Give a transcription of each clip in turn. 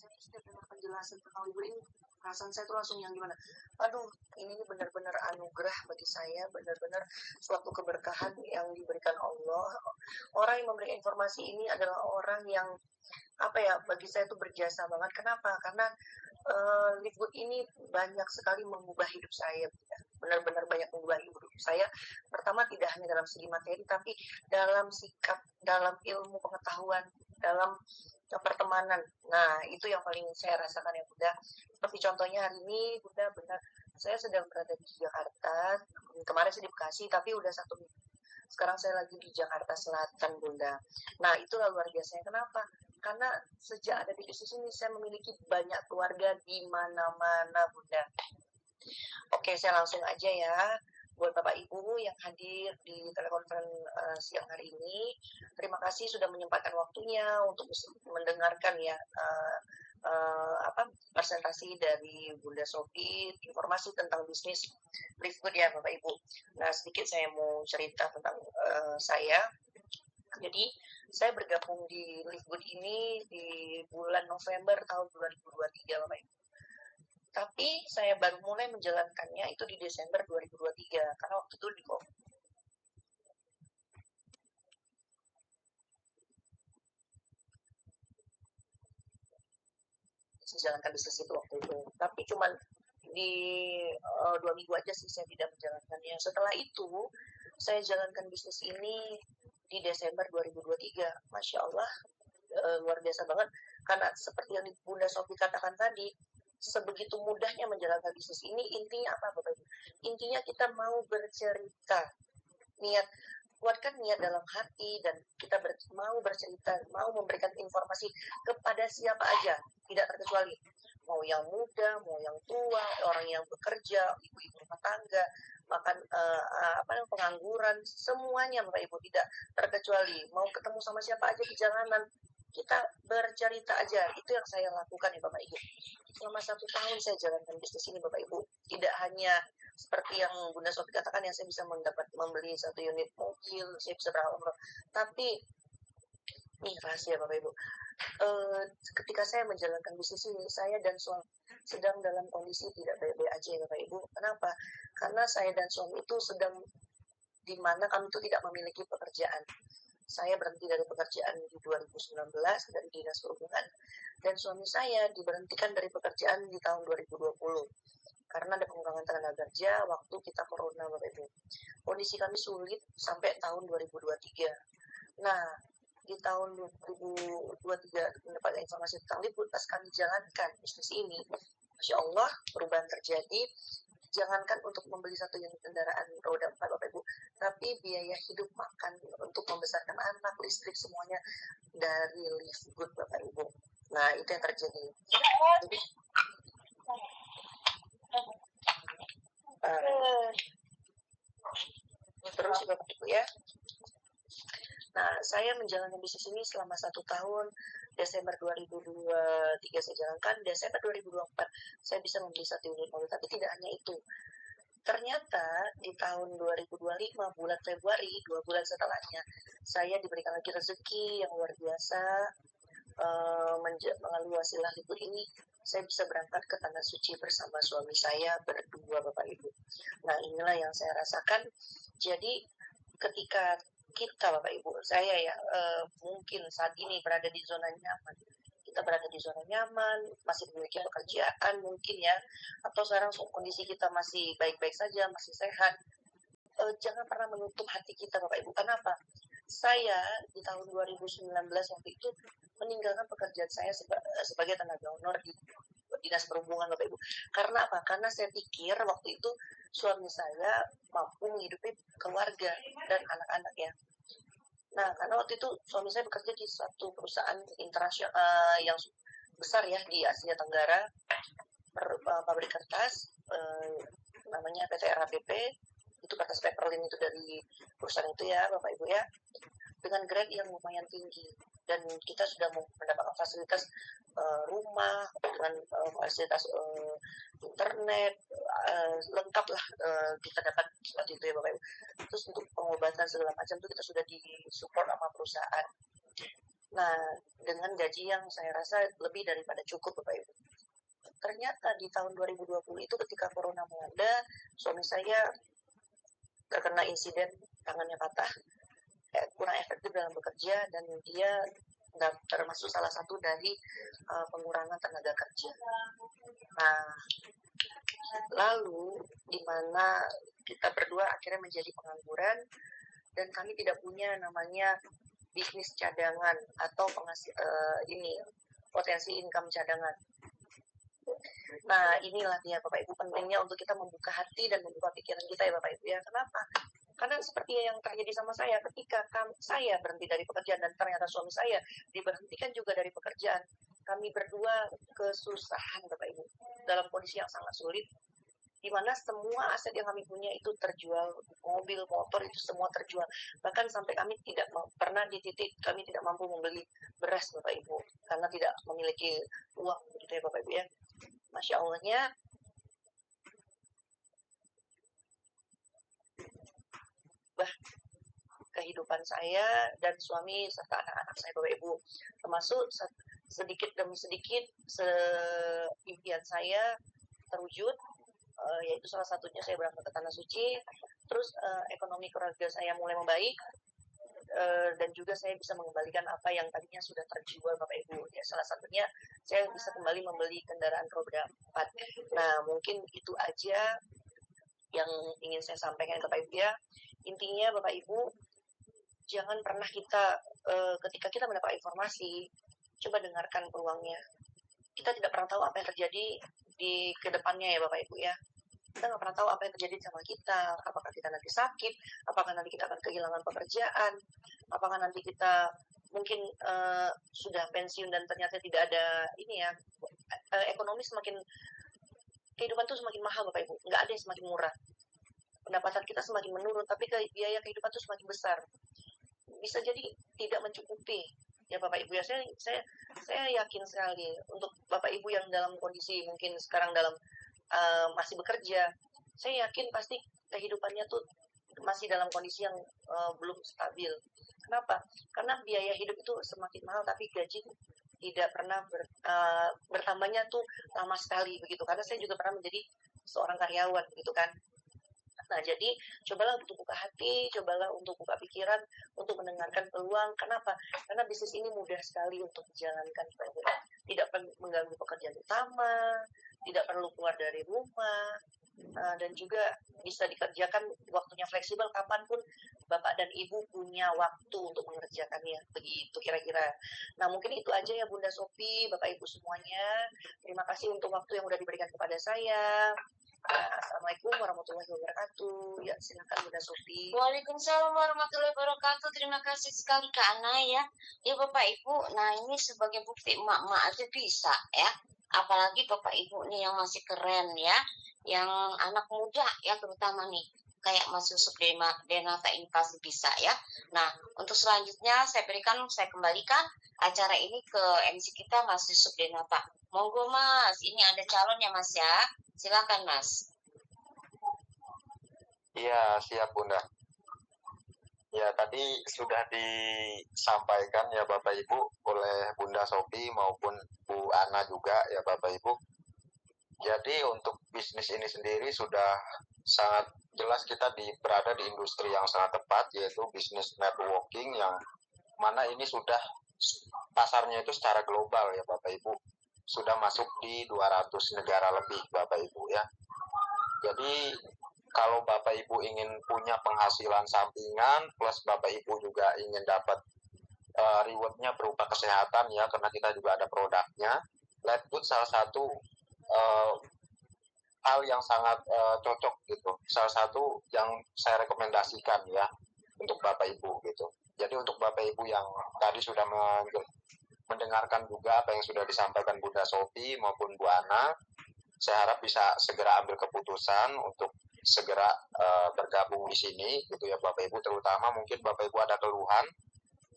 saya setiap dengar penjelasan tentang libur ini, perasaan saya tuh langsung yang gimana, aduh ini benar-benar anugerah bagi saya, benar-benar suatu keberkahan yang diberikan Allah. Orang yang memberi informasi ini adalah orang yang apa ya, bagi saya tuh berjasa banget. Kenapa? Karena Liquid ini banyak sekali mengubah hidup saya, benar-benar banyak mengubah hidup saya. Pertama, tidak hanya dalam segi materi, tapi dalam sikap, dalam ilmu pengetahuan, dalam pertemanan. Nah, itu yang paling saya rasakan ya Bunda. Seperti contohnya hari ini Bunda, benar saya sedang berada di Jakarta. Kemarin saya di Bekasi, tapi udah 1 minggu. Sekarang saya lagi di Jakarta Selatan Bunda. Nah, itulah luar biasanya. Kenapa? Karena sejak ada di bisnis ini saya memiliki banyak keluarga di mana-mana Bunda. Oke, saya langsung aja ya. Buat Bapak Ibu yang hadir di telekonferensi siang hari ini, terima kasih sudah menyempatkan waktunya untuk mendengarkan ya presentasi dari Bunda Sophie, informasi tentang bisnis Liquid ya Bapak Ibu. Nah, sedikit saya mau cerita tentang saya. Jadi saya bergabung di Liquid ini di bulan November tahun 2023 Bapak Ibu. Tapi saya baru mulai menjalankannya itu di Desember 2023 karena waktu itu di COVID. Saya jalankan bisnis itu waktu itu. Tapi cuman di 2 minggu aja sih saya tidak menjalankannya. Setelah itu saya jalankan bisnis ini di Desember 2023. Masya Allah, luar biasa banget. Karena seperti yang Bunda Sophie katakan tadi, sebegitu mudahnya menjalankan bisnis ini. Intinya apa Bapak Ibu? Intinya kita mau bercerita, kuatkan niat dalam hati, dan kita mau bercerita, mau memberikan informasi kepada siapa aja, tidak terkecuali mau yang muda, mau yang tua, orang yang bekerja, ibu-ibu rumah tangga, bahkan pengangguran, semuanya Bapak Ibu, tidak terkecuali. Mau ketemu sama siapa aja di jalanan, kita bercerita aja. Itu yang saya lakukan ya Bapak Ibu. Selama 1 tahun saya jalankan bisnis ini Bapak Ibu. Tidak hanya seperti yang Bunda Sophie katakan, yang saya bisa membeli 1 unit mobil, saya bisa berangkat umroh. Tapi ini rahasia Bapak Ibu. Ketika saya menjalankan bisnis ini, saya dan suami sedang dalam kondisi tidak baik-baik aja ya Bapak Ibu. Kenapa? Karena saya dan suami itu sedang di mana kami itu tidak memiliki pekerjaan. Saya berhenti dari pekerjaan di 2019 dari Dinas Perhubungan, dan suami saya diberhentikan dari pekerjaan di tahun 2020 karena ada pengurangan tenaga kerja waktu kita corona Bapak Ibu. Kondisi kami sulit sampai tahun 2023. Nah, di tahun 2023 mendapatkan informasi tentang Liquid, pas kami jalankan bisnis ini, Masya Allah perubahan terjadi. Jangankan untuk membeli 1 unit kendaraan roda 4 Bapak Ibu, tapi biaya hidup, makan, untuk membesarkan anak, listrik, semuanya dari Liquid Bapak Ibu. Nah, itu yang terjadi. Jadi, terus Bapak Ibu ya. Nah, saya menjalankan bisnis ini selama 1 tahun. Desember 2023 saya jalankan, Desember 2024 saya bisa membeli 1 unit mobil. Tapi tidak hanya itu. Ternyata di tahun 2025 bulan Februari, 2 bulan setelahnya, saya diberikan lagi rezeki yang luar biasa. Melalui wasilah Liquid ini, saya bisa berangkat ke Tanah Suci bersama suami saya berdua Bapak Ibu. Nah, inilah yang saya rasakan. Jadi ketika kita Bapak Ibu, saya ya mungkin saat ini berada di zona nyaman. Kita berada di zona nyaman, masih memiliki pekerjaan mungkin ya, atau sekarang kondisi kita masih baik-baik saja, masih sehat. Jangan pernah menutup hati kita Bapak Ibu. Kenapa? Saya di tahun 2019 waktu itu meninggalkan pekerjaan saya sebagai tenaga honor di Dinas Perhubungan Bapak Ibu. Karena apa? Karena saya pikir waktu itu suami saya mampu menghidupi keluarga dan anak-anak ya. Nah, karena waktu itu suami saya bekerja di suatu perusahaan internasional yang besar ya di Asia Tenggara, pabrik kertas, namanya PT RAPP, itu kertas Paperlin itu dari perusahaan itu ya Bapak Ibu ya, dengan grade yang lumayan tinggi, dan kita sudah mendapatkan fasilitas rumah dengan fasilitas internet, lengkap lah kita dapat seperti itu ya Bapak Ibu. Terus untuk pengobatan segala macam itu kita sudah disupport sama perusahaan. Nah, dengan gaji yang saya rasa lebih daripada cukup Bapak Ibu. Ternyata di tahun 2020 itu ketika corona melanda, suami saya terkena insiden tangannya patah, kurang efektif dalam bekerja, dan dia termasuk salah satu dari pengurangan tenaga kerja. Nah, lalu di mana kita berdua akhirnya menjadi pengangguran dan kami tidak punya namanya bisnis cadangan atau potensi income cadangan. Nah, inilah dia Bapak Ibu pentingnya untuk kita membuka hati dan membuka pikiran kita ya Bapak Ibu ya. Kenapa? Karena seperti yang terjadi sama saya ketika saya berhenti dari pekerjaan dan ternyata suami saya diberhentikan juga dari pekerjaan. Kami berdua kesusahan Bapak Ibu dalam kondisi yang sangat sulit, di mana semua aset yang kami punya itu terjual, mobil, motor itu semua terjual. Bahkan sampai kami tidak pernah di titik kami tidak mampu membeli beras Bapak Ibu karena tidak memiliki uang begitu ya Bapak Ibu ya. Masya Allahnya kehidupan saya dan suami serta anak-anak saya Bapak Ibu, termasuk sedikit demi sedikit impian saya terwujud, yaitu salah satunya saya berangkat ke Tanah Suci, terus ekonomi keluarga saya mulai membaik, dan juga saya bisa mengembalikan apa yang tadinya sudah terjual Bapak Ibu ya. Salah satunya saya bisa kembali membeli kendaraan roda 4. Nah, mungkin itu aja yang ingin saya sampaikan Bapak Ibu ya. Intinya Bapak Ibu, jangan pernah kita ketika kita mendapat informasi, coba dengarkan peluangnya. Kita tidak pernah tahu apa yang terjadi di kedepannya ya Bapak Ibu ya. Kita nggak pernah tahu apa yang terjadi sama kita. Apakah kita nanti sakit, apakah nanti kita akan kehilangan pekerjaan, apakah nanti kita mungkin sudah pensiun dan ternyata tidak ada ini ya, ekonomi kehidupan tuh semakin mahal Bapak Ibu, nggak ada yang semakin murah. Pendapatan kita semakin menurun, tapi biaya kehidupan tuh semakin besar. Bisa jadi tidak mencukupi ya Bapak Ibu ya. Saya yakin sekali untuk Bapak Ibu yang dalam kondisi mungkin sekarang dalam masih bekerja, saya yakin pasti kehidupannya tuh masih dalam kondisi yang belum stabil. Kenapa? Karena biaya hidup itu semakin mahal, tapi gaji tidak pernah bertambahnya tuh lama sekali begitu. Karena saya juga pernah menjadi seorang karyawan gitu kan. Nah, jadi cobalah untuk buka hati, cobalah untuk buka pikiran, untuk mendengarkan peluang. Kenapa? Karena bisnis ini mudah sekali untuk dijalankan. Tidak mengganggu pekerjaan utama, tidak perlu keluar dari rumah, dan juga bisa dikerjakan waktunya fleksibel kapanpun Bapak dan Ibu punya waktu untuk mengerjakannya. Begitu kira-kira. Nah, mungkin itu aja ya Bunda Sophie, Bapak Ibu semuanya. Terima kasih untuk waktu yang sudah diberikan kepada saya. Assalamualaikum warahmatullahi wabarakatuh. Ya, silakan Bunda Sophie. Waalaikumsalam warahmatullahi wabarakatuh. Terima kasih sekali Kak Ana ya. Ya Bapak Ibu, nah ini sebagai bukti emak-emak aja bisa ya. Apalagi Bapak Ibu nih yang masih keren ya. Yang anak muda ya terutama nih. Kayak Mas Yusuf Denata ini pasti bisa ya. Nah, untuk selanjutnya saya kembalikan acara ini ke MC kita Mas Yusuf Denata. Monggo Mas, ini ada calon ya Mas ya. Silakan Mas. Iya, siap Bunda. Ya, tadi sudah disampaikan ya Bapak Ibu oleh Bunda Sophie maupun Bu Ana juga ya Bapak Ibu. Jadi untuk bisnis ini sendiri sudah sangat jelas kita berada di industri yang sangat tepat, yaitu bisnis networking yang mana ini sudah pasarnya itu secara global ya Bapak Ibu. Sudah masuk di 200 negara lebih Bapak Ibu ya. Jadi kalau Bapak Ibu ingin punya penghasilan sampingan plus Bapak Ibu juga ingin dapat rewardnya berupa kesehatan ya, karena kita juga ada produknya, Letgood salah satu hal yang sangat cocok gitu, salah satu yang saya rekomendasikan ya untuk Bapak Ibu gitu. Jadi untuk Bapak Ibu yang tadi sudah mendengarkan juga apa yang sudah disampaikan Bunda Sophie maupun Bu Ana, saya harap bisa segera ambil keputusan untuk segera bergabung di sini gitu ya Bapak Ibu. Terutama mungkin Bapak Ibu ada keluhan,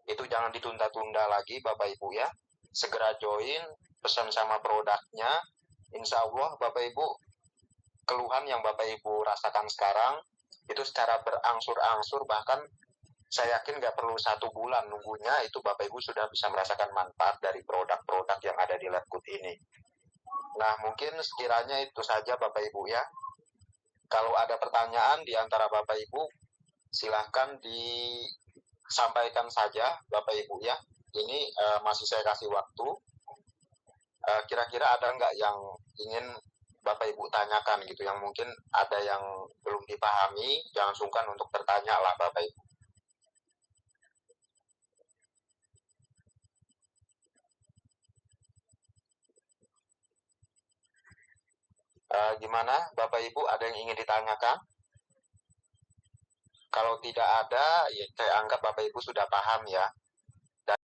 itu jangan ditunda-tunda lagi Bapak Ibu ya, segera join, pesan sama produknya. Insya Allah Bapak Ibu, keluhan yang Bapak Ibu rasakan sekarang itu secara berangsur-angsur bahkan saya yakin nggak perlu 1 bulan nunggunya, itu Bapak Ibu sudah bisa merasakan manfaat dari produk-produk yang ada di Labgood ini. Nah, mungkin sekiranya itu saja Bapak Ibu ya. Kalau ada pertanyaan di antara Bapak Ibu, silahkan disampaikan saja Bapak Ibu ya. Ini masih saya kasih waktu. Kira-kira ada nggak yang ingin Bapak Ibu tanyakan gitu, yang mungkin ada yang belum dipahami, jangan sungkan untuk bertanya lah Bapak Ibu. Gimana Bapak Ibu, ada yang ingin ditanyakan? Kalau tidak ada, ya saya anggap Bapak Ibu sudah paham ya.